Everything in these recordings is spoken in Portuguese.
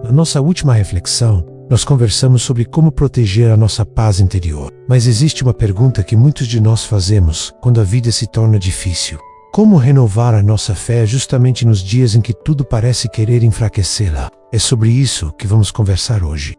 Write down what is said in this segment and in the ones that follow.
Na nossa última reflexão, nós conversamos sobre como proteger a nossa paz interior. Mas existe uma pergunta que muitos de nós fazemos quando a vida se torna difícil. Como renovar a nossa fé justamente nos dias em que tudo parece querer enfraquecê-la? É sobre isso que vamos conversar hoje.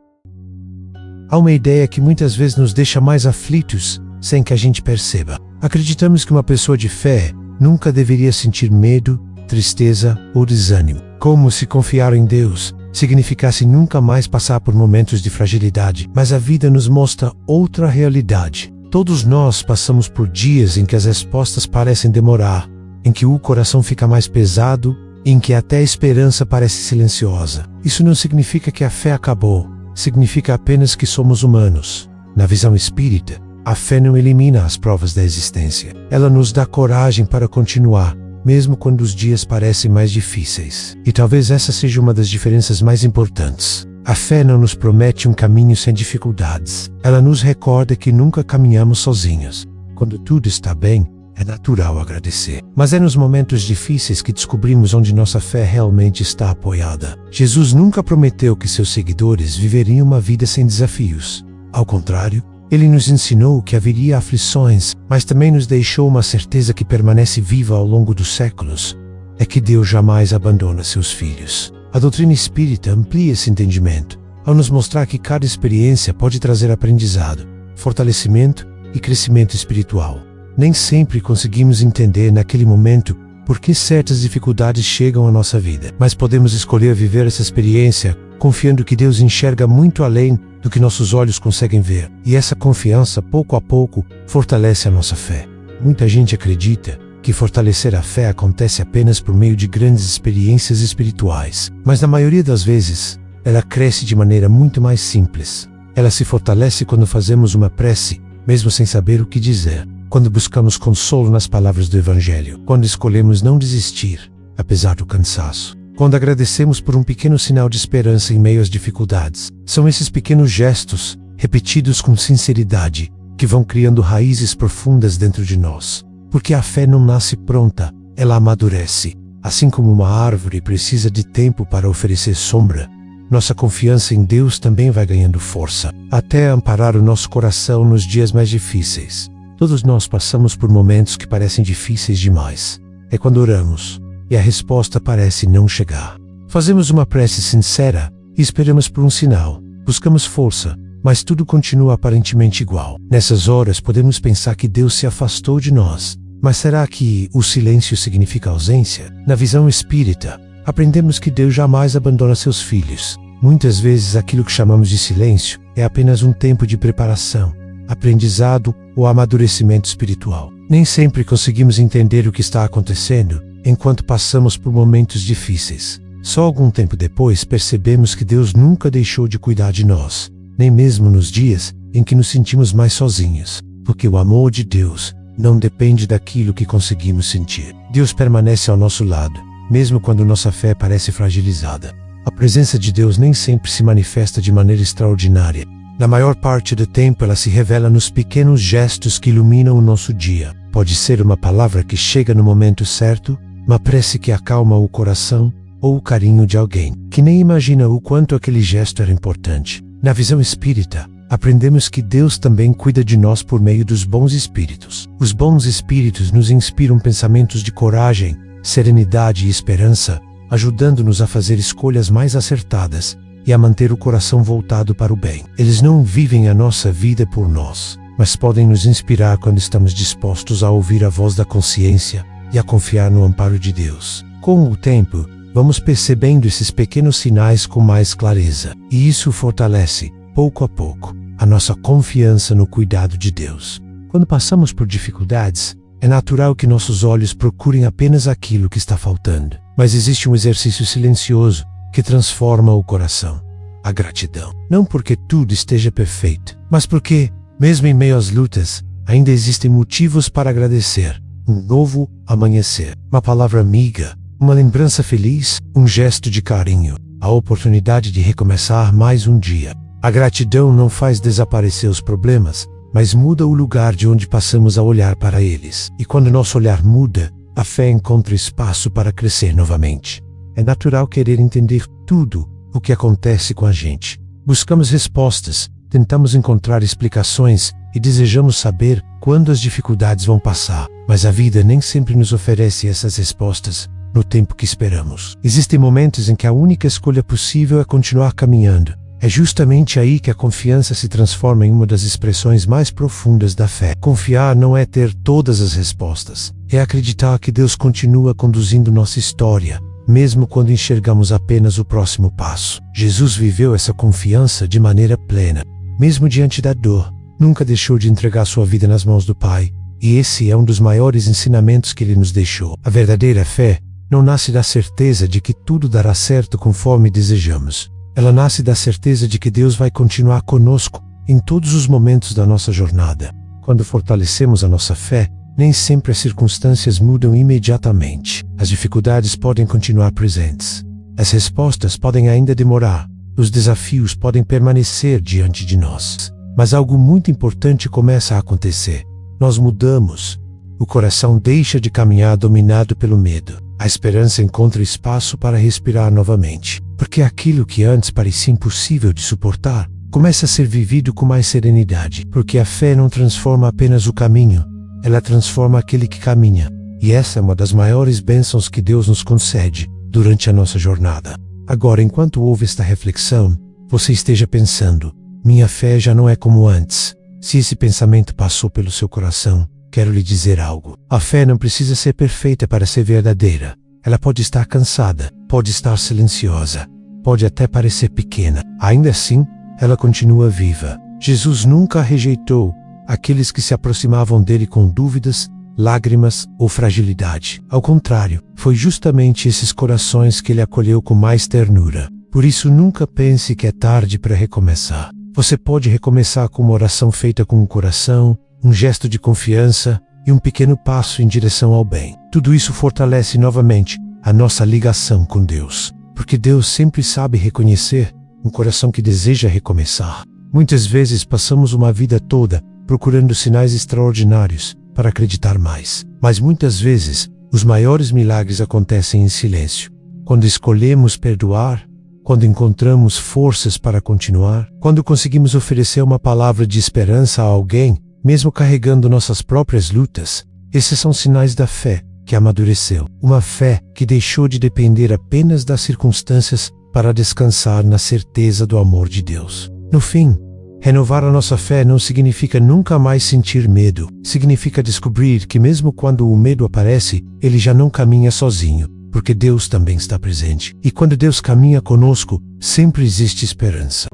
Há uma ideia que muitas vezes nos deixa mais aflitos sem que a gente perceba. Acreditamos que uma pessoa de fé nunca deveria sentir medo, tristeza ou desânimo. Como se confiar em Deus significasse nunca mais passar por momentos de fragilidade. Mas a vida nos mostra outra realidade. Todos nós passamos por dias em que as respostas parecem demorar, em que o coração fica mais pesado, em que até a esperança parece silenciosa. Isso não significa que a fé acabou, significa apenas que somos humanos. Na visão espírita, a fé não elimina as provas da existência. Ela nos dá coragem para continuar, mesmo quando os dias parecem mais difíceis. E talvez essa seja uma das diferenças mais importantes. A fé não nos promete um caminho sem dificuldades. Ela nos recorda que nunca caminhamos sozinhos. Quando tudo está bem, é natural agradecer. Mas é nos momentos difíceis que descobrimos onde nossa fé realmente está apoiada. Jesus nunca prometeu que seus seguidores viveriam uma vida sem desafios. Ao contrário, ele nos ensinou que haveria aflições, mas também nos deixou uma certeza que permanece viva ao longo dos séculos. É que Deus jamais abandona seus filhos. A doutrina espírita amplia esse entendimento, ao nos mostrar que cada experiência pode trazer aprendizado, fortalecimento e crescimento espiritual. Nem sempre conseguimos entender naquele momento por que certas dificuldades chegam à nossa vida, mas podemos escolher viver essa experiência confiando que Deus enxerga muito além do que nossos olhos conseguem ver. E essa confiança, pouco a pouco, fortalece a nossa fé. Muita gente acredita que fortalecer a fé acontece apenas por meio de grandes experiências espirituais. Mas na maioria das vezes, ela cresce de maneira muito mais simples. Ela se fortalece quando fazemos uma prece, mesmo sem saber o que dizer. Quando buscamos consolo nas palavras do Evangelho. Quando escolhemos não desistir, apesar do cansaço. Quando agradecemos por um pequeno sinal de esperança em meio às dificuldades. São esses pequenos gestos, repetidos com sinceridade, que vão criando raízes profundas dentro de nós. Porque a fé não nasce pronta, ela amadurece. Assim como uma árvore precisa de tempo para oferecer sombra, nossa confiança em Deus também vai ganhando força, até amparar o nosso coração nos dias mais difíceis. Todos nós passamos por momentos que parecem difíceis demais. É quando oramos e a resposta parece não chegar. Fazemos uma prece sincera e esperamos por um sinal. Buscamos força, mas tudo continua aparentemente igual. Nessas horas podemos pensar que Deus se afastou de nós. Mas será que o silêncio significa ausência? Na visão espírita, aprendemos que Deus jamais abandona seus filhos. Muitas vezes aquilo que chamamos de silêncio é apenas um tempo de preparação, aprendizado ou amadurecimento espiritual. Nem sempre conseguimos entender o que está acontecendo enquanto passamos por momentos difíceis. Só algum tempo depois percebemos que Deus nunca deixou de cuidar de nós, nem mesmo nos dias em que nos sentimos mais sozinhos, porque o amor de Deus não depende daquilo que conseguimos sentir. Deus permanece ao nosso lado, mesmo quando nossa fé parece fragilizada. A presença de Deus nem sempre se manifesta de maneira extraordinária. Na maior parte do tempo ela se revela nos pequenos gestos que iluminam o nosso dia. Pode ser uma palavra que chega no momento certo, uma prece que acalma o coração, ou o carinho de alguém que nem imagina o quanto aquele gesto era importante. Na visão espírita, aprendemos que Deus também cuida de nós por meio dos bons espíritos. Os bons espíritos nos inspiram pensamentos de coragem, serenidade e esperança, ajudando-nos a fazer escolhas mais acertadas e a manter o coração voltado para o bem. Eles não vivem a nossa vida por nós, mas podem nos inspirar quando estamos dispostos a ouvir a voz da consciência e a confiar no amparo de Deus. Com o tempo, vamos percebendo esses pequenos sinais com mais clareza, e isso fortalece, pouco a pouco, a nossa confiança no cuidado de Deus. Quando passamos por dificuldades, é natural que nossos olhos procurem apenas aquilo que está faltando. Mas existe um exercício silencioso que transforma o coração: a gratidão. Não porque tudo esteja perfeito, mas porque, mesmo em meio às lutas, ainda existem motivos para agradecer. Um novo amanhecer, uma palavra amiga, uma lembrança feliz, um gesto de carinho, a oportunidade de recomeçar mais um dia. A gratidão não faz desaparecer os problemas, mas muda o lugar de onde passamos a olhar para eles. E quando nosso olhar muda, a fé encontra espaço para crescer novamente. É natural querer entender tudo o que acontece com a gente. Buscamos respostas, tentamos encontrar explicações e desejamos saber quando as dificuldades vão passar. Mas a vida nem sempre nos oferece essas respostas no tempo que esperamos. Existem momentos em que a única escolha possível é continuar caminhando. É justamente aí que a confiança se transforma em uma das expressões mais profundas da fé. Confiar não é ter todas as respostas. É acreditar que Deus continua conduzindo nossa história, mesmo quando enxergamos apenas o próximo passo. Jesus viveu essa confiança de maneira plena. Mesmo diante da dor, nunca deixou de entregar sua vida nas mãos do Pai. E esse é um dos maiores ensinamentos que ele nos deixou. A verdadeira fé não nasce da certeza de que tudo dará certo conforme desejamos. Ela nasce da certeza de que Deus vai continuar conosco em todos os momentos da nossa jornada. Quando fortalecemos a nossa fé, nem sempre as circunstâncias mudam imediatamente. As dificuldades podem continuar presentes. As respostas podem ainda demorar. Os desafios podem permanecer diante de nós. Mas algo muito importante começa a acontecer. Nós mudamos. O coração deixa de caminhar dominado pelo medo. A esperança encontra espaço para respirar novamente. Porque aquilo que antes parecia impossível de suportar, começa a ser vivido com mais serenidade. Porque a fé não transforma apenas o caminho, ela transforma aquele que caminha. E essa é uma das maiores bênçãos que Deus nos concede durante a nossa jornada. Agora, enquanto ouve esta reflexão, você esteja pensando: minha fé já não é como antes. Se esse pensamento passou pelo seu coração, quero lhe dizer algo. A fé não precisa ser perfeita para ser verdadeira. Ela pode estar cansada, pode estar silenciosa, pode até parecer pequena. Ainda assim, ela continua viva. Jesus nunca rejeitou aqueles que se aproximavam dele com dúvidas, lágrimas ou fragilidade. Ao contrário, foi justamente esses corações que ele acolheu com mais ternura. Por isso, nunca pense que é tarde para recomeçar. Você pode recomeçar com uma oração feita com o coração, um gesto de confiança e um pequeno passo em direção ao bem. Tudo isso fortalece novamente a nossa ligação com Deus, porque Deus sempre sabe reconhecer um coração que deseja recomeçar. Muitas vezes passamos uma vida toda procurando sinais extraordinários para acreditar mais, mas muitas vezes os maiores milagres acontecem em silêncio. Quando escolhemos perdoar, quando encontramos forças para continuar, quando conseguimos oferecer uma palavra de esperança a alguém, mesmo carregando nossas próprias lutas, esses são sinais da fé que amadureceu. Uma fé que deixou de depender apenas das circunstâncias para descansar na certeza do amor de Deus. No fim, renovar a nossa fé não significa nunca mais sentir medo. Significa descobrir que mesmo quando o medo aparece, ele já não caminha sozinho, porque Deus também está presente. E quando Deus caminha conosco, sempre existe esperança.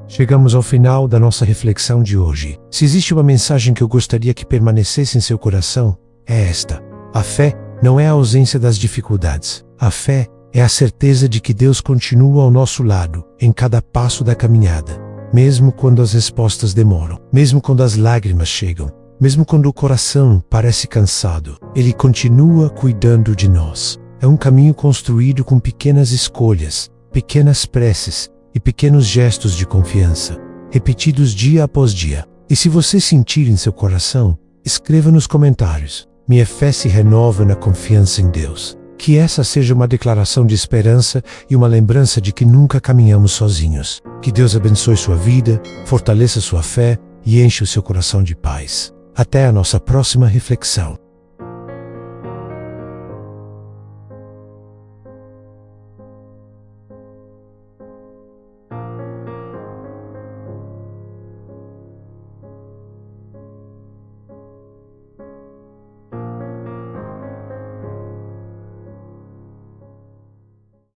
Chegamos ao final da nossa reflexão de hoje. Se existe uma mensagem que eu gostaria que permanecesse em seu coração, é esta: a fé não é a ausência das dificuldades. A fé é a certeza de que Deus continua ao nosso lado em cada passo da caminhada, mesmo quando as respostas demoram, mesmo quando as lágrimas chegam, mesmo quando o coração parece cansado. Ele continua cuidando de nós. É um caminho construído com pequenas escolhas, pequenas preces e pequenos gestos de confiança, repetidos dia após dia. E se você sentir em seu coração, escreva nos comentários: minha fé se renova na confiança em Deus. Que essa seja uma declaração de esperança e uma lembrança de que nunca caminhamos sozinhos. Que Deus abençoe sua vida, fortaleça sua fé e enche o seu coração de paz. Até a nossa próxima reflexão.